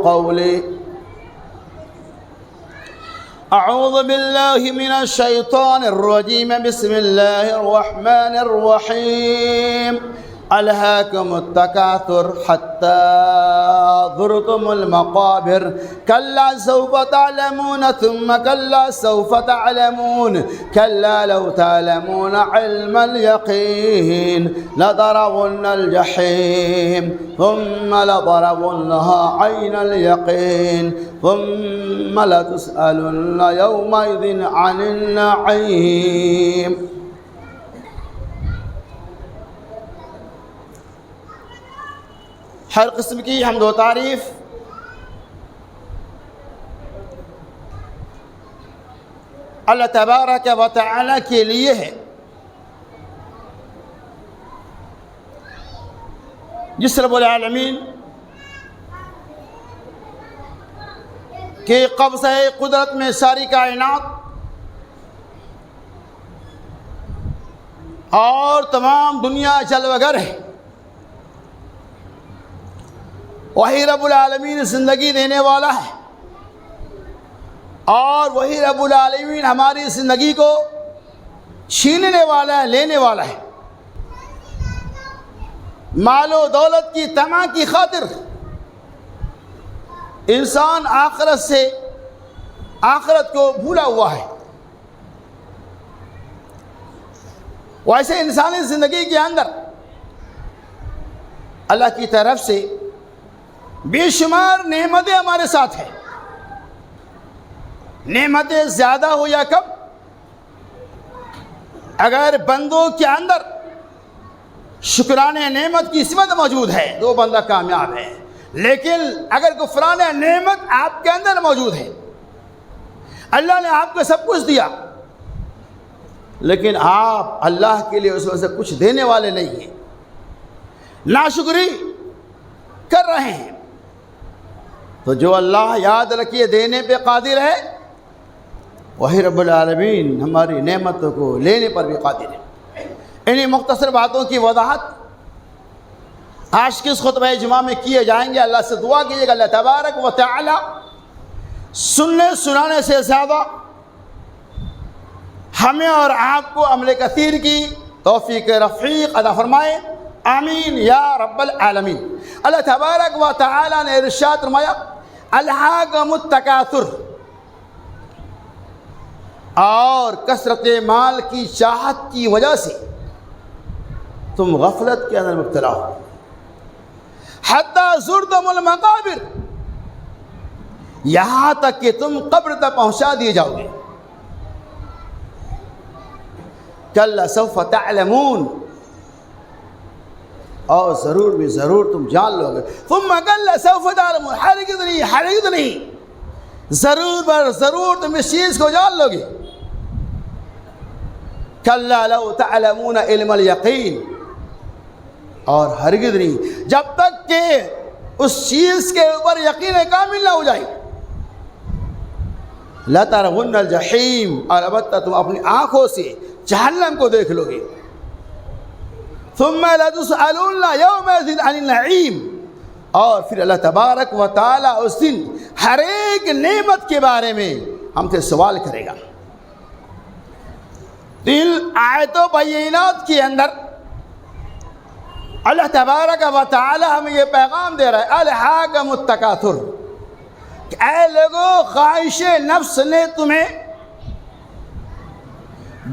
قولي. أعوذ بالله من الشيطان الرجيم. بسم الله الرحمن الرحيم. ألهاكم التكاثر حتى زرتم المقابر كلا سوف تعلمون ثم كلا سوف تعلمون كلا لو تعلمون علم اليقين لترون الجحيم ثم لترونها عين اليقين ثم لتسألن يومئذ عن النعيم. ہر قسم کی حمد و تعریف اللہ تبارک و تعالی کے لیے ہے، جس رب العالمین کے قبضہ قدرت میں ساری کائنات اور تمام دنیا جلوہ گر ہے. وہی رب العالمین زندگی دینے والا ہے اور وہی رب العالمین ہماری زندگی کو چھیننے والا ہے، لینے والا ہے. مال و دولت کی طمع کی خاطر انسان آخرت کو بھولا ہوا ہے. ویسے انسانی زندگی کے اندر اللہ کی طرف سے بے شمار نعمتیں ہمارے ساتھ ہیں. نعمتیں زیادہ ہو یا کم، اگر بندوں کے اندر شکرانے نعمت کی صفت موجود ہے تو بندہ کامیاب ہے. لیکن اگر کفران نعمت آپ کے اندر موجود ہے، اللہ نے آپ کو سب کچھ دیا لیکن آپ اللہ کے لیے اس میں سے کچھ دینے والے نہیں ہیں، ناشکری کر رہے ہیں، تو جو اللہ یاد رکھیے دینے پہ قادر ہے وہی رب العالمین ہماری نعمتوں کو لینے پر بھی قادر ہے. انہی مختصر باتوں کی وضاحت آج کے اس خطبہ جمعہ میں کیے جائیں گے. اللہ سے دعا کیجیے گا اللہ تبارک و تعالی سننے سنانے سے زیادہ ہمیں اور آپ کو عمل کثیر کی توفیق رفیق عطا فرمائے. آمین یا رب العالمین. اللہ تبارک و تعالی نے ارشاد فرمایا الہاکم التکاثر، اور کثرت مال کی چاہت کی وجہ سے تم غفلت کے اندر مبتلا ہو. حتی زرتم المقابر، یہاں تک کہ تم قبر تک پہنچا دیے جاؤ گے. کلا سوف تعلمون، اور ضرور بھی ضرور تم جان لو گے. ثم کلا سوف تعلمون، ہرگز نہیں ضرور بر ضرور تم اس چیز کو جان لو گے. کلا لو تعلمون علم الیقین، اور ہرگز نہیں جب تک کہ اس چیز کے اوپر یقین کامل نہ ہو جائے. لترون الجحیم، اور البتہ تم اپنی آنکھوں سے جہنم کو دیکھ لو گے. ثم لتسألن یومئذ عن النعیم، اور پھر اللہ تبارک و تعالی اس دن ہر ایک نعمت کے بارے میں ہم سے سوال کرے گا. ان آیتوں بینات کے اندر اللہ تبارک و تعالی ہمیں یہ پیغام دے رہا ہے الہاکم التکاثر، کہ اے لوگو خواہش نفس نے تمہیں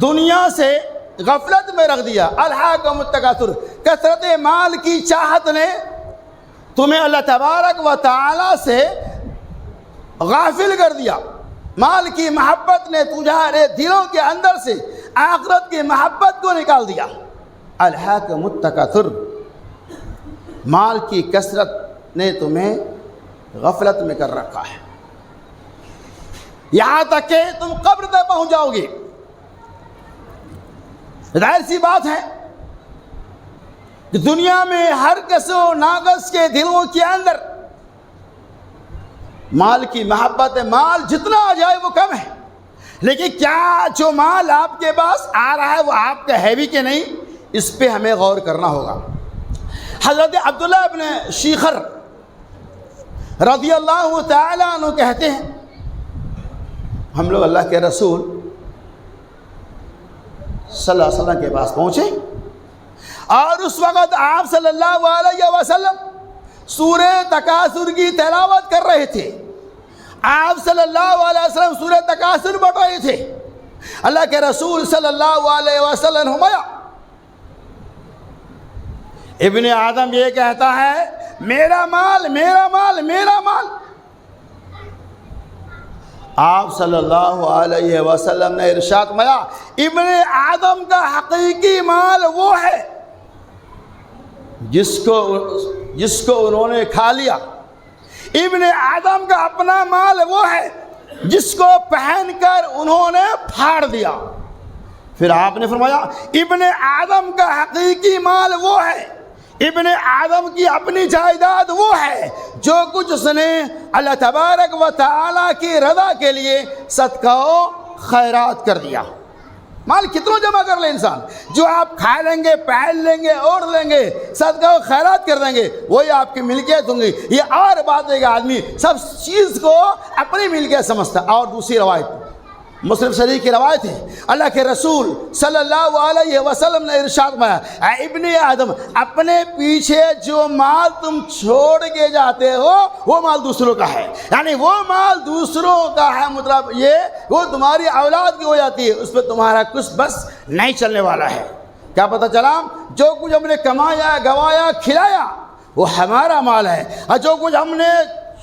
دنیا سے غفلت میں رکھ دیا. الہاکم التکاثر، کثرت مال کی چاہت نے تمہیں اللہ تبارک و تعالی سے غافل کر دیا. مال کی محبت نے تمہارے دلوں کے اندر سے آخرت کی محبت کو نکال دیا. الہاکم التکاثر، مال کی کثرت نے تمہیں غفلت میں کر رکھا ہے، یہاں تک کہ تم قبر تک پہنچ جاؤ گے. ظاہر سی بات ہے کہ دنیا میں ہر کس و ناقص کے دلوں کے اندر مال کی محبت ہے. مال جتنا آ جائے وہ کم ہے، لیکن کیا جو مال آپ کے پاس آ رہا ہے وہ آپ کا ہے بھی کہ نہیں، اس پہ ہمیں غور کرنا ہوگا. حضرت عبداللہ ابن شیخر رضی اللہ تعالیٰ عنہ کہتے ہیں ہم لوگ اللہ کے رسول صلی اللہ علیہ وسلم کے پاس پہنچے اور اس وقت آپ صلی اللہ علیہ وسلم سورہ تکاثر کی تلاوت کر رہے تھے. آپ صلی اللہ علیہ وسلم سورہ تکاثر پڑھ رہے تھے. اللہ کے رسول صلی اللہ علیہ وسلم فرمایا ابن آدم یہ کہتا ہے میرا مال میرا مال میرا مال. آپ صلی اللہ علیہ وسلم نے ارشاد فرمایا ابن آدم کا حقیقی مال وہ ہے جس کو انہوں نے کھا لیا. ابن آدم کا اپنا مال وہ ہے جس کو پہن کر انہوں نے پھاڑ دیا. پھر آپ نے فرمایا ابن آدم کا حقیقی مال وہ ہے, ابن آدم کی اپنی جائیداد وہ ہے جو کچھ اس نے اللہ تبارک و تعالیٰ کی رضا کے لیے صدقہ و خیرات کر دیا. مال کتنا جمع کر لے انسان, جو آپ کھا لیں گے پہن لیں گے اوڑھ لیں گے صدقہ و خیرات کر دیں گے وہی آپ کی ملکیت ہوں گی. یہ اور بات ہے کہ آدمی سب چیز کو اپنی ملکیت سمجھتا. اور دوسری روایت مسلم شریف کی روایت ہے اللہ کے رسول صلی اللہ علیہ وسلم نے ارشاد فرمایا اے ابن آدم اپنے پیچھے جو مال تم چھوڑ کے جاتے ہو وہ مال دوسروں کا ہے. یعنی وہ مال دوسروں کا ہے مطلب یہ وہ تمہاری اولاد کی ہو جاتی ہے, اس پہ تمہارا کچھ بس نہیں چلنے والا ہے. کیا پتہ چلا جو کچھ ہم نے کمایا گوایا کھلایا وہ ہمارا مال ہے اور جو کچھ ہم نے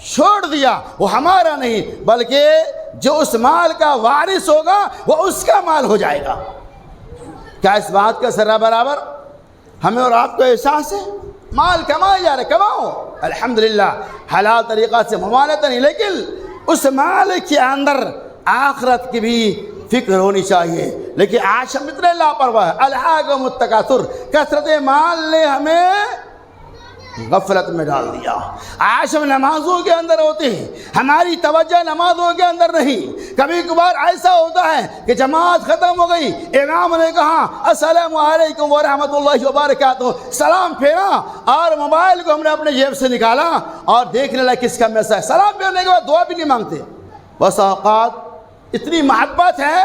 چھوڑ دیا وہ ہمارا نہیں بلکہ جو اس مال کا وارث ہوگا وہ اس کا مال ہو جائے گا. کیا اس بات کا ذرہ برابر ہمیں اور آپ کو احساس ہے؟ مال کمائے جا رہے, کماؤ الحمدللہ حلال طریقہ سے ممانعت نہیں, لیکن اس مال کے اندر آخرت کی بھی فکر ہونی چاہیے. لیکن آج ہم اتنے لاپرواہ ہیں. الہاکم التکاثر, کثرت مال نے ہمیں غفلت میں ڈال دیا. آج ہم نمازوں کے اندر ہوتے ہیں, ہماری توجہ نمازوں کے اندر نہیں. کبھی کبھار ایسا ہوتا ہے کہ جماعت ختم ہو گئی, امام نے کہا السلام علیکم ورحمۃ اللہ وبرکاتہ, سلام پھیرا اور موبائل کو ہم نے اپنے جیب سے نکالا اور دیکھنے لگا کس کا میسج ہے. سلام پھیرنے کے بعد دعا بھی نہیں مانگتے. بس اوقات اتنی محبت ہے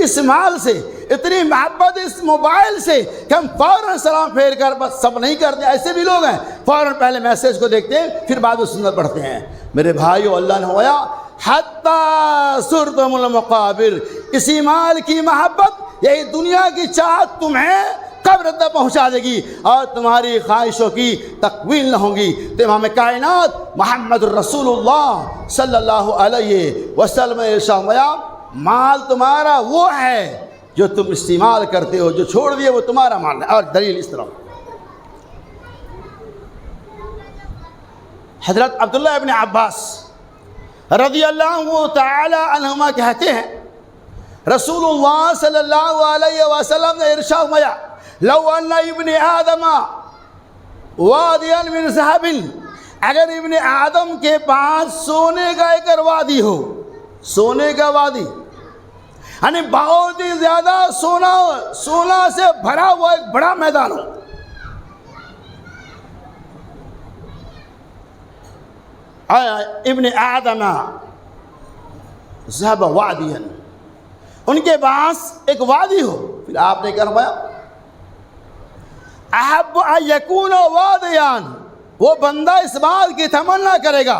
اس مال سے, اتنی محبت اس موبائل سے کہ ہم فوراً سلام پھیر کر بس سب نہیں کرتے. ایسے بھی لوگ ہیں فوراً پہلے میسیج کو دیکھتے ہیں پھر بعد میں سنت پڑھتے ہیں. میرے بھائیو اللہ نے ہوا حتی زرتم المقابر, اسی مال کی محبت یہی دنیا کی چاہت تمہیں قبر تک پہنچا دے گی اور تمہاری خواہشوں کی تکمیل نہ ہوگی. تو امام کائنات محمد رسول اللہ صلی اللہ علیہ وسلم ارشاد فرمایا مال تمہارا وہ ہے جو تم استعمال کرتے ہو, جو چھوڑ دیے وہ تمہارا مال ہے. اور دلیل اس طرح حضرت عبداللہ ابن عباس رضی اللہ تعالی عنہما کہتے ہیں رسول اللہ صلی اللہ علیہ وسلم نے ارشاد فرمایا لو ان ابن آدم وادیا من ذهب, اگر ابن آدم کے پاس سونے کا ایک وادی ہو, سونے کا وادی یعنی بہت ہی زیادہ سونا سے بھرا ہوا ایک بڑا میدان ہو, ابن آدم ذهب وادیا, ان کے پاس ایک وادی ہو. پھر آپ نے کیا فرمایا احب ان یکون وادیان, وہ بندہ اس بات کی تمنا کرے گا,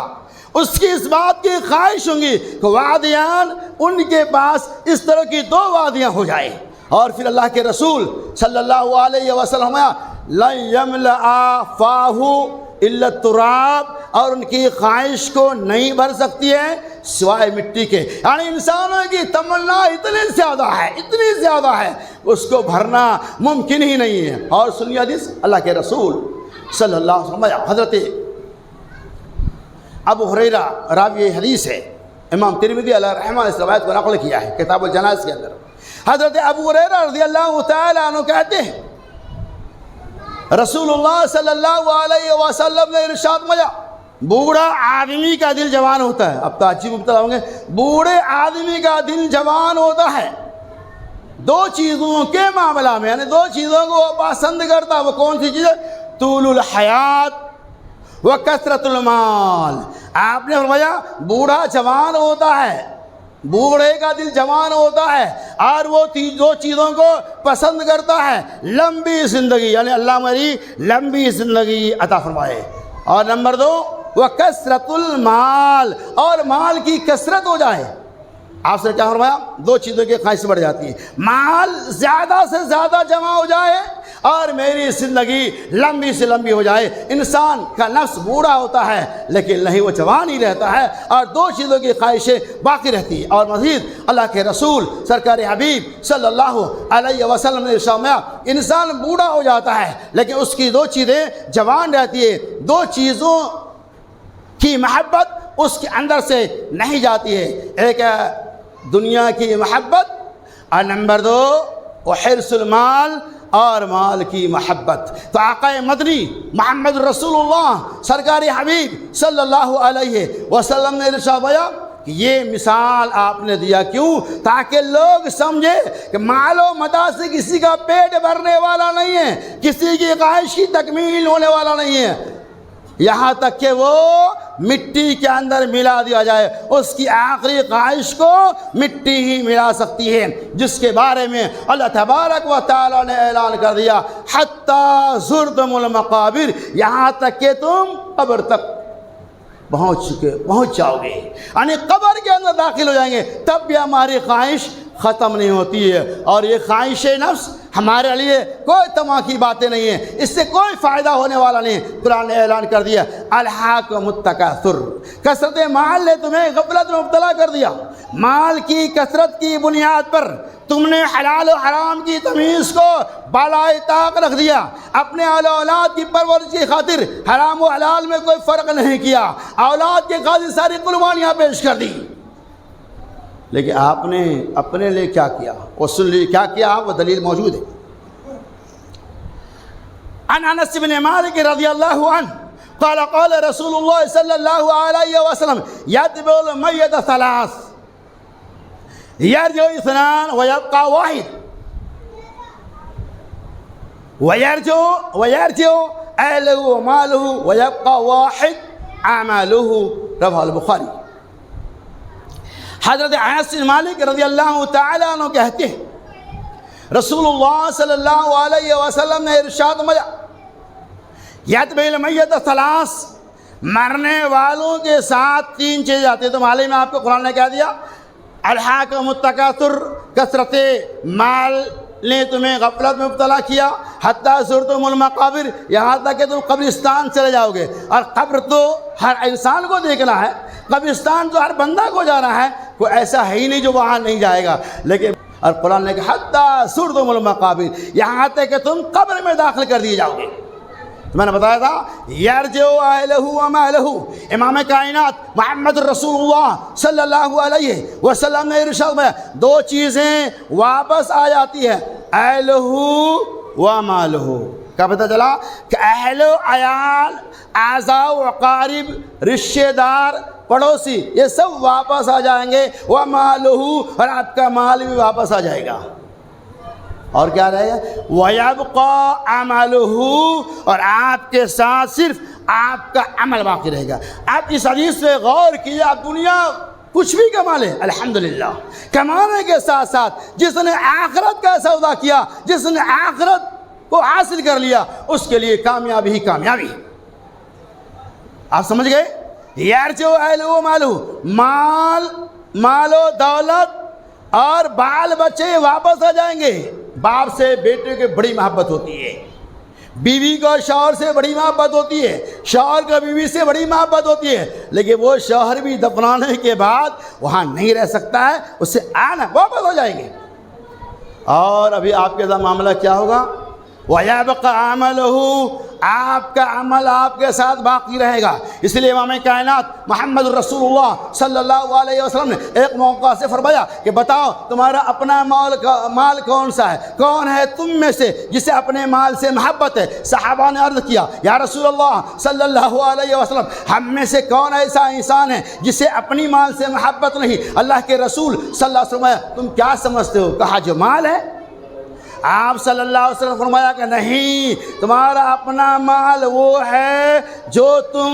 اس کی اس بات کی خواہش ہوں گی کہ وادیان ان کے پاس اس طرح کی دو وادیاں ہو جائیں. اور پھر اللہ کے رسول صلی اللہ علیہ وسلم لن یملأ فاہ الا التراب, اور ان کی خواہش کو نہیں بھر سکتی ہے سوائے مٹی کے. یعنی انسانوں کی تمنا اتنی زیادہ ہے, اتنی زیادہ ہے, اس کو بھرنا ممکن ہی نہیں ہے. اور سنیے حدیث اللہ کے رسول صلی اللہ علیہ وسلم, حضرت ابو ہریرہ راوی حدیث ہے, امام ترمذی علیہ رحمہ اس روایت کو نقل کیا ہے کتاب الجنائز کے اندر. حضرت ابو ہریرہ رضی اللہ تعالی عنہ کہتے ہیں رسول اللہ صلی اللہ علیہ وسلم نے ارشاد فرمایا بوڑھا آدمی کا دل جوان ہوتا ہے. اب تعجب مبتلا ہوں گے, بوڑھے آدمی کا دل جوان ہوتا ہے دو چیزوں کے معاملہ میں, یعنی دو چیزوں کو وہ پسند کرتا ہے. وہ کون سی چیز ہے؟ طول الحیات و کثرت المال, آپ نے فرمایا بوڑھا جوان ہوتا ہے، بوڑھے کا دل جوان ہوتا ہے اور وہ دو چیزوں کو پسند کرتا ہے، لمبی زندگی، یعنی اللہ میری لمبی زندگی عطا فرمائے، اور نمبر 2 وہ کثرت المال، اور مال کی کثرت ہو جائے۔ آپ سے کیا فرمایا؟ 2 چیزوں کی خواہش بڑھ جاتی ہے، مال زیادہ سے زیادہ جمع ہو جائے اور میری زندگی لمبی سے لمبی ہو جائے۔ انسان کا نفس بوڑھا ہوتا ہے لیکن نہیں، وہ جوان ہی رہتا ہے، اور 2 چیزوں کی خواہشیں باقی رہتی ہیں۔ اور مزید اللہ کے رسول سرکار حبیب صلی اللہ علیہ وسلم نے فرمایا انسان بوڑھا ہو جاتا ہے لیکن اس کی 2 چیزیں جوان رہتی ہے، 2 چیزوں کی محبت اس کے اندر سے نہیں جاتی ہے، ایک ہے دنیا کی محبت، اور نمبر 2 وہ حرص المال، اور مال کی محبت۔ تو آقا مدنی محمد رسول اللہ سرکار حبیب صلی اللہ علیہ وسلم نے ارشاد فرمایا کہ یہ مثال آپ نے دیا کیوں؟ تاکہ لوگ سمجھے کہ مال و متاع سے کسی کا پیٹ بھرنے والا نہیں ہے، کسی کی خواہش کی تکمیل ہونے والا نہیں ہے، یہاں تک کہ وہ مٹی کے اندر ملا دیا جائے، اس کی آخری خواہش کو مٹی ہی ملا سکتی ہے، جس کے بارے میں اللہ تبارک و تعالی نے اعلان کر دیا حتی زرتم المقابر، یہاں تک کہ تم قبر تک پہنچ جاؤ گے، یعنی قبر کے اندر داخل ہو جائیں گے، تب بھی ہماری خواہش ختم نہیں ہوتی ہے، اور یہ خواہش نفس ہمارے لیے کوئی طمع کی باتیں نہیں ہیں، اس سے کوئی فائدہ ہونے والا نہیں۔ قرآن نے اعلان کر دیا الہاکم التکاثر، کثرت مال نے تمہیں غفلت میں مبتلا کر دیا، مال کی کثرت کی بنیاد پر تم نے حلال و حرام کی تمیز کو بالائے طاق رکھ دیا، اپنے اولاد کی پرورش کی خاطر حرام و حلال میں کوئی فرق نہیں کیا، اولاد کے خاطر ساری قربانیاں پیش کر دی، لیکن آپ نے اپنے لیے کیا کیا؟ وہ سن لی کیا کیا، وہ دلیل موجود ہے۔ عن انس بن مالک رضی اللہ عنہ قال قال رسول اللہ صلی اللہ علیہ وسلم یتبع المیت 3 یرجع 2 ویبقى 1 ويرجع أهله وماله ويبقى 1 عمله، رواه البخاری۔ حضرت انس بن مالک رضی اللہ تعالیٰ عنہ کہتے ہیں رسول اللہ صلی اللہ علیہ وسلم نے ارشاد فرمایا یتبع المیت 3، مرنے والوں کے ساتھ 3 چیزیں آتی ہیں۔ تو معلوم ہے آپ کو قرآن نے کہہ دیا الہاکم التکاثر، کثرت مال نے تمہیں غفلت میں مبتلا کیا، حتی زرتم المقابر، یہاں تک کہ تم قبرستان چلے جاؤ گے، اور قبر تو ہر انسان کو دیکھنا ہے، قبرستان تو ہر بندہ کو جانا ہے، کوئی ایسا ہے ہی نہیں جو وہاں نہیں جائے گا، لیکن اور قرآن نے کہا حتی زرتم المقابر، یہاں تک کہ تم قبر میں داخل کر دیے جاؤ گے۔ میں نے بتایا تھا یرجع اہلہ ومالہ، امام کائنات محمد رسول اللہ صلی اللہ علیہ وسلم نے ارشاد فرمایا 2 چیزیں واپس آ جاتی ہیں، اہلہ ومالہ۔ کیا پتہ چلا کہ اہل و عیال، اعزاء و اقارب، رشتہ دار، پڑوسی، یہ سب واپس آ جائیں گے، ومالہ، اور آپ کا مال بھی واپس آ جائے گا، اور کیا رہے گا وَيَبْقَى عَمَلُهُ، اور آپ کے ساتھ صرف آپ کا عمل باقی رہے گا۔ آپ اس حدیث سے غور کیجئے، آپ دنیا کچھ بھی کما لیں الحمدللہ، کمانے کے ساتھ ساتھ جس نے آخرت کا سودا کیا، جس نے آخرت کو حاصل کر لیا، اس کے لیے کامیابی ہی کامیابی۔ آپ سمجھ گئے؟ یرجع اہلہ ومالہ، مال و دولت اور بال بچے واپس آ جائیں گے۔ باپ سے بیٹے کی بڑی محبت ہوتی ہے، بیوی کو شوہر سے بڑی محبت ہوتی ہے، شوہر کو بیوی سے بڑی محبت ہوتی ہے، لیکن وہ شوہر بھی دفنانے کے بعد وہاں نہیں رہ سکتا ہے، اس سے آنا واپس ہو جائیں گے۔ اور ابھی آپ کے ساتھ معاملہ کیا ہوگا وَيَبْقَى عَمَلُهُ، آپ کا عمل آپ کے ساتھ باقی رہے گا۔ اس لیے امام کائنات محمد رسول اللہ صلی اللہ علیہ وسلم نے ایک موقع سے فرمایا کہ بتاؤ تمہارا اپنا مال کون سا ہے، کون ہے تم میں سے جسے اپنے مال سے محبت ہے؟ صحابہ نے عرض کیا یا رسول اللہ صلی اللہ علیہ وسلم، ہم میں سے کون ایسا انسان ہے جسے اپنی مال سے محبت نہیں؟ اللہ کے رسول صلی اللہ علیہ وسلم تم کیا سمجھتے ہو؟ کہا جو مال ہے، آپ صلی اللہ علیہ وسلم نے فرمایا کہ نہیں، تمہارا اپنا مال وہ ہے جو تم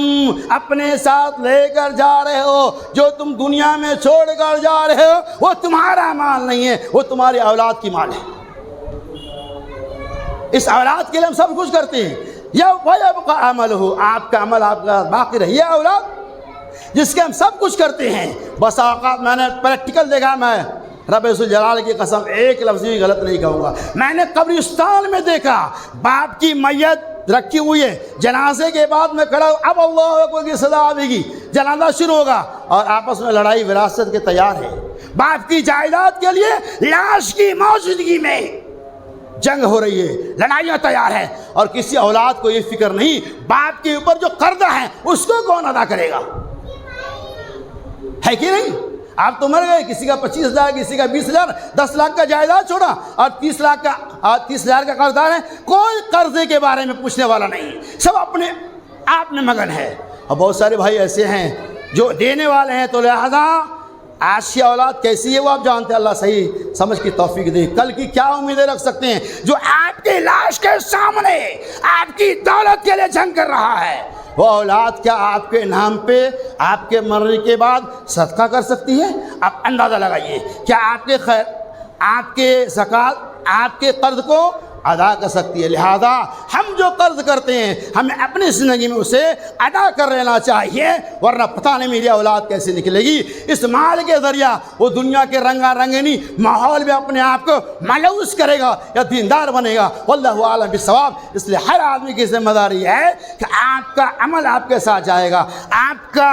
اپنے ساتھ لے کر جا رہے ہو، جو تم دنیا میں چھوڑ کر جا رہے ہو، وہ تمہارا مال نہیں ہے، وہ تمہاری اولاد کی مال ہے۔ اس اولاد کے لیے ہم سب کچھ کرتے ہیں، یا وَيَبْقَى عَمَلُهُ، آپ کا عمل آپ کا باقی رہے، یہ اولاد جس کے ہم سب کچھ کرتے ہیں۔ بس اوقات میں نے پریکٹیکل دیکھا، میں رب ذوالجلال کی قسم ایک لفظ بھی غلط نہیں کہوں گا، میں نے قبرستان میں دیکھا باپ کی میت رکھی ہوئی ہے، جنازے کے بعد میں کھڑا ہوں، اب اللہ اکبر کی صدا آئے گی، جنازہ شروع ہوگا، اور آپس میں لڑائی وراثت کے تیار ہے، باپ کی جائیداد کے لیے لاش کی موجودگی میں جنگ ہو رہی ہے، لڑائیاں تیار ہے، اور کسی اولاد کو یہ فکر نہیں باپ کے اوپر جو قرضہ ہے اس کو کون ادا کرے گا، ہے کہ نہیں؟ آپ تو مر گئے، کسی کا 25,000، کسی کا 20,000، 10 لاکھ کا جائیداد چھوڑا، اور 30,000 کا قرضدار ہے، کوئی قرضے کے بارے میں پوچھنے والا نہیں، سب اپنے آپ میں مگن ہے۔ اور بہت سارے بھائی ایسے ہیں جو دینے والے ہیں، تو لہذا آج کی اولاد کیسی ہے وہ آپ جانتے ہیں، اللہ صحیح سمجھ کی توفیق دے۔ کل کی کیا امیدیں رکھ سکتے ہیں جو آپ کی لاش کے سامنے آپ کی دولت کے لیے جنگ کر رہا ہے؟ وہ اولاد کیا آپ کے نام پہ آپ کے مرنے کے بعد صدقہ کر سکتی ہے؟ آپ اندازہ لگائیے، کیا آپ کے زکوٰۃ آپ کے قرض کو ادا کر سکتی ہے؟ لہذا ہم جو قرض کرتے ہیں ہمیں اپنی زندگی میں اسے ادا کر لینا چاہیے، ورنہ پتہ نہیں میری اولاد کیسے نکلے گی۔ اس مال کے ذریعہ وہ دنیا کے رنگا رنگینی ماحول میں اپنے آپ کو ملوث کرے گا یا دیندار بنے گا، واللہ اعلم بالصواب۔ اس لیے ہر آدمی کی ذمہ داری ہے کہ آپ کا عمل آپ کے ساتھ جائے گا، آپ کا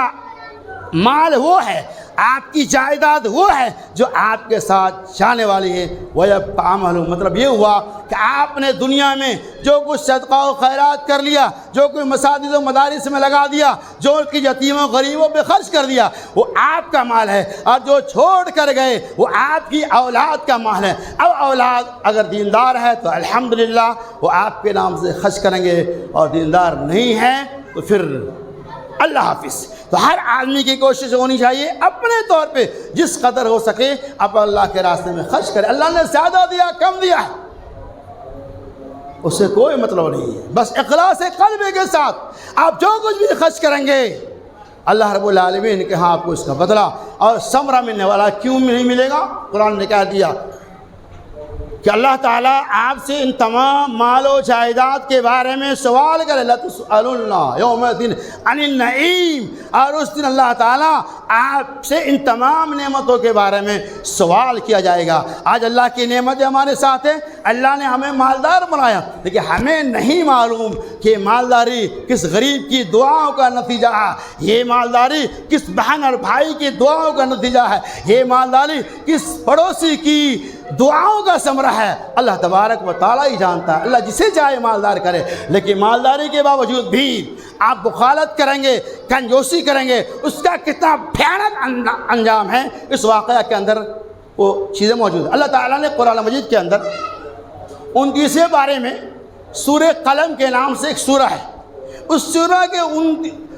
مال وہ ہے، آپ کی جائیداد وہ ہے جو آپ کے ساتھ جانے والی ہے۔ وَيَبْقَى عَمَلُهُ، مطلب یہ ہوا کہ آپ نے دنیا میں جو کچھ صدقہ و خیرات کر لیا، جو کوئی مساجد و مدارس میں لگا دیا، جو کہ یتیموں غریبوں پہ خرچ کر دیا، وہ آپ کا مال ہے، اور جو چھوڑ کر گئے وہ آپ کی اولاد کا مال ہے۔ اب اولاد اگر دیندار ہے تو الحمدللہ وہ آپ کے نام سے خرچ کریں گے، اور دیندار نہیں ہے تو پھر اللہ حافظ۔ تو ہر آدمی کی کوشش ہونی چاہیے اپنے طور پہ جس قدر ہو سکے اب اللہ کے راستے میں خرچ کرے۔ اللہ نے زیادہ دیا کم دیا ہے اس سے کوئی مطلب نہیں ہے، بس اخلاص قلب کے ساتھ آپ جو کچھ بھی خرچ کریں گے اللہ رب العالمین کے ہاں آپ کو اس کا بدلہ اور ثمرہ ملنے والا۔ کیوں نہیں ملے گا؟ قرآن نے کہہ دیا کہ اللہ تعالیٰ آپ سے ان تمام مال و جائیداد کے بارے میں سوال کرے، لَتُسْأَلُنَّ يَوْمَئِذٍ عَنِ النَّعِيمِ، اور اس دن اللہ تعالیٰ آپ سے ان تمام نعمتوں کے بارے میں سوال کیا جائے گا۔ آج اللہ کی نعمتیں ہمارے ساتھ ہیں، اللہ نے ہمیں مالدار بنایا، لیکن ہمیں نہیں معلوم کہ مالداری کس غریب کی دعاؤں کا نتیجہ ہے، یہ مالداری کس بہن اور بھائی کی دعاؤں کا نتیجہ ہے، یہ مالداری کس پڑوسی کی دعاؤں کا ثمرہ ہے۔ اللہ تبارک و تعالیٰ ہی جانتا ہے، اللہ جسے چاہے مالدار کرے، لیکن مالداری کے باوجود بھی آپ بخالت کریں گے، کنجوسی کریں گے، اس کا کتنا بھیانک انجام ہے، اس واقعہ کے اندر وہ چیزیں موجود ہیں۔ اللہ تعالیٰ نے قرآن مجید کے اندر 29ویں بارے میں سورہ قلم کے نام سے ایک سورہ ہے، اس سورہ کے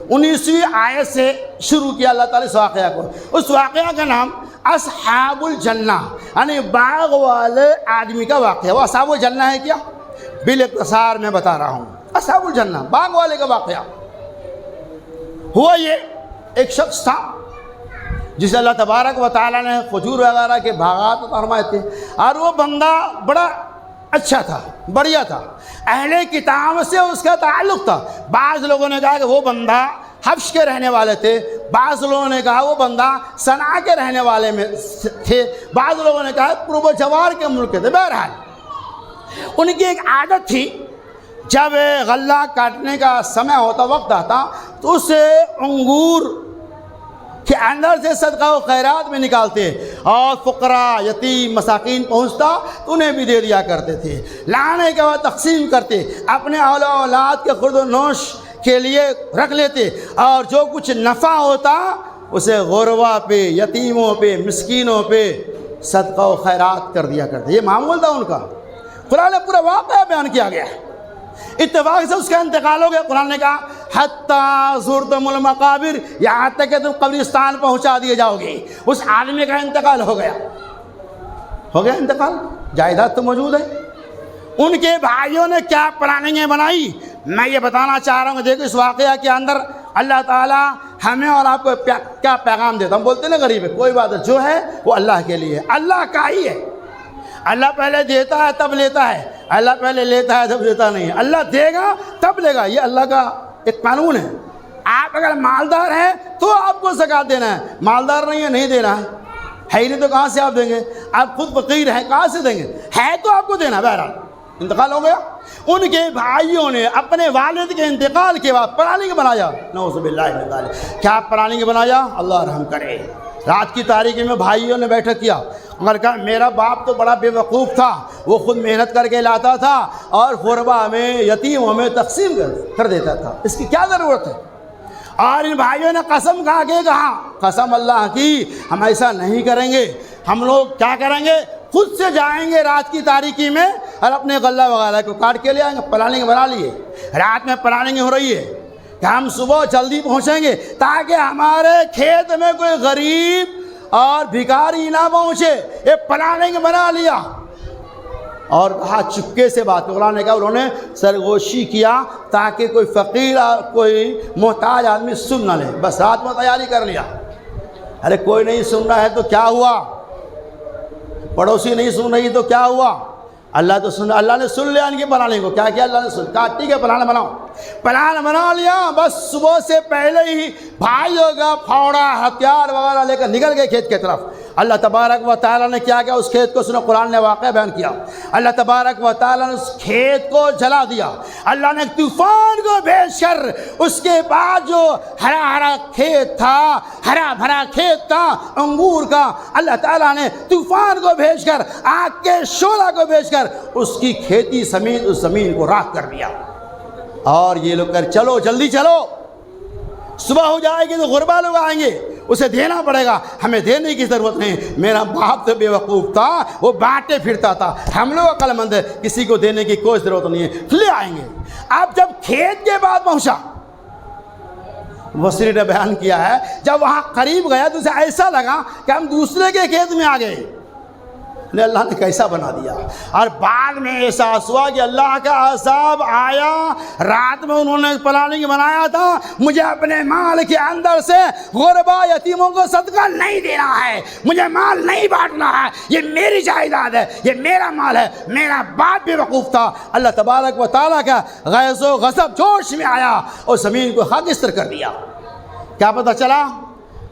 19ویں آیت سے شروع کیا اللہ تعالیٰ اس واقعہ کو۔ اس واقعہ کا نام اصحاب الجنہ، یعنی باغ والے آدمی کا واقعہ۔ وہ اصحاب الجنہ ہے کیا؟ بالاختصار میں بتا رہا ہوں۔ اصحاب الجنہ باغ والے کا واقعہ ہوا، یہ ایک شخص تھا جسے اللہ تبارک و تعالیٰ نے کھجور وغیرہ کے باغات فرمائے تھے، اور وہ بندہ بڑا اچھا تھا، بڑھیا تھا، اہل کتاب سے اس کا تعلق تھا۔ بعض لوگوں نے کہا کہ وہ بندہ حبش کے رہنے والے تھے، بعض لوگوں نے کہا وہ بندہ صنعا کے رہنے والے میں تھے، بعض لوگوں نے کہا قرب و جوار کے ملک تھے۔ بہرحال ان کی ایک عادت تھی، جب غلہ کاٹنے کا سمے ہوتا، وقت آتا، تو اسے انگور کے اندر سے صدقہ و خیرات میں نکالتے، اور فقراء یتیم مساکین پہنچتا تو انہیں بھی دے دیا کرتے تھے، لانے کے بعد تقسیم کرتے، اپنے اولاد کے خورد و نوش کے لیے رکھ لیتے، اور جو کچھ نفع ہوتا اسے غربا پہ، یتیموں پہ، مسکینوں پہ صدقہ و خیرات کر دیا کرتے۔ یہ معمول تھا ان کا۔ قرآن نے پورا واقعہ بیان کیا گیا ہے، اتفاق سے اس کا انتقال ہو گیا۔ قرآن نے کہا حتیٰ زرتم المقابر، یہاں تک کہ تم قبرستان پہنچا دیے جاؤ گے۔ اس آدمی کا انتقال ہو گیا انتقال، جائیداد تو موجود ہے، ان کے بھائیوں نے کیا پلاننگیں بنائی میں یہ بتانا چاہ رہا ہوں. دیکھو اس واقعہ کے اندر اللہ تعالیٰ ہمیں اور آپ کو کیا پیغام دیتا. ہم بولتے ہیں نا غریب ہے, کوئی بات ہے, جو ہے وہ اللہ کے لیے, اللہ کا ہی ہے. اللہ پہلے دیتا ہے تب لیتا ہے, اللہ پہلے لیتا ہے تب دیتا نہیں ہے. اللہ دے گا تب لے گا, یہ اللہ کا ایک قانون ہے. آپ اگر مالدار ہیں تو آپ کو زکوٰۃ دینا ہے, مالدار نہیں ہے نہیں دینا ہے. ہے ہی نہیں تو کہاں سے آپ دیں گے؟ آپ خود فقیر ہیں, کہاں سے دیں گے؟ ہے تو آپ کو دینا. بہرحال انتقال ہو گیا. ان کے بھائیوں نے اپنے والد کے انتقال کے بعد پلاننگ بنایا. نعوذ باللہ من ذالک. کیا پلاننگ بنایا؟ اللہ رحم کرے. رات کی تاریکی میں بھائیوں نے بیٹھک کیا. مگر کہا میرا باپ تو بڑا بے وقوف تھا, وہ خود محنت کر کے لاتا تھا اور غربا میں یتیموں میں تقسیم کر دیتا تھا, اس کی کیا ضرورت ہے؟ اور ان بھائیوں نے قسم کھا کے کہا, قسم اللہ کی ہم ایسا نہیں کریں گے. ہم لوگ کیا کریں گے؟ خود سے جائیں گے رات کی تاریکی میں اور اپنے غلہ وغیرہ کو کاٹ کے لے آئیں گے. پلاننگ بنا لیے, رات میں پلاننگ ہو رہی ہے کہ ہم صبح جلدی پہنچیں گے تاکہ ہمارے کھیت میں کوئی غریب اور بھکاری نہ پہنچے. یہ پلاننگ بنا لیا اور کہا چپکے سے بات. قرآن نے کہا انہوں نے سرگوشی کیا تاکہ کوئی فقیر کوئی محتاج آدمی سن نہ لے. بس رات میں تیاری کر لیا. ارے کوئی نہیں سن رہا ہے تو کیا ہوا؟ پڑوسی نہیں سن رہی تو کیا ہوا؟ اللہ تو سن, اللہ نے سن لیا ان کے پلاننگ کو. کیا کیا اللہ نے سن, کہا ٹھیک ہے پلان بناؤ. پلان بنا لیا. بس صبح سے پہلے ہی بھائیوں کا پھاوڑا ہتھیار وغیرہ لے کر نکل گئے کھیت کی طرف. اللہ تبارک و تعالیٰ نے کیا کیا اس کھیت کو سنا, قرآن نے واقعہ بیان کیا. اللہ تبارک و تعالیٰ نے اس کھیت کو جلا دیا. اللہ نے ایک طوفان کو بھیج کر اس کے بعد جو ہرا ہرا کھیت تھا, ہرا بھرا کھیت تھا انگور کا, اللہ تعالیٰ نے طوفان کو بھیج کر, آگ کے شعلہ کو بھیج کر اس کی کھیتی سمیت اس زمین کو راکھ کر دیا. اور یہ لوگ کر چلو جلدی چلو, صبح ہو جائے گی تو غربا لوگ آئیں گے, اسے دینا پڑے گا. ہمیں دینے کی ضرورت نہیں, میرا باپ تو بے وقوف تھا, وہ بانٹے پھرتا تھا. ہم لوگ عقل مند ہے, کسی کو دینے کی کوئی ضرورت نہیں ہے, لے آئیں گے. اب جب کھیت کے بعد پہنچا, مفسرین نے بیان کیا ہے جب وہاں قریب گیا تو اسے ایسا لگا کہ ہم دوسرے کے کھیت میں آ گئے. اللہ نے کیسا بنا دیا. اور بعد میں احساس ہوا کہ اللہ کا عذاب آیا. رات میں انہوں نے پلاننگ بنایا تھا مجھے اپنے مال کے اندر سے غربا یتیموں کو صدقہ نہیں دینا ہے, مجھے مال نہیں بانٹنا ہے, یہ میری جائیداد ہے, یہ میرا مال ہے. میرا باپ بھی وقوف تھا. اللہ تبارک و تعالیٰ کا غیظ و غضب جوش میں آیا اور زمین کو خاکستر کر دیا. کیا پتہ چلا؟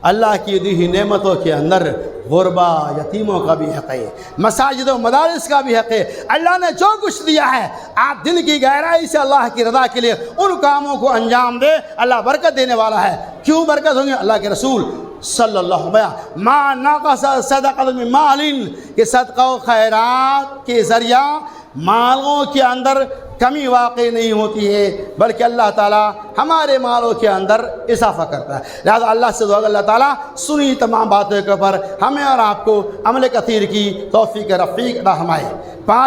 اللہ کی دی ہوئی نعمتوں کے اندر غربا یتیموں کا بھی حق ہے, مساجد و مدارس کا بھی حق ہے. اللہ نے جو کچھ دیا ہے آپ دل کی گہرائی سے اللہ کی رضا کے لیے ان کاموں کو انجام دے. اللہ برکت دینے والا ہے. کیوں برکت ہوں گے؟ اللہ کے رسول صلی اللہ علیہ وسلم ما نقص صدقۃ من مال, کہ صدقہ و خیرات کے ذریعہ مالوں کے اندر کمی واقع نہیں ہوتی ہے, بلکہ اللہ تعالیٰ ہمارے مالوں کے اندر اضافہ کرتا ہے. لہذا اللہ سے دعا اللہ تعالیٰ سنی تمام باتوں کے اوپر ہمیں اور آپ کو عمل کثیر کی توفیق رفیق رحمائے.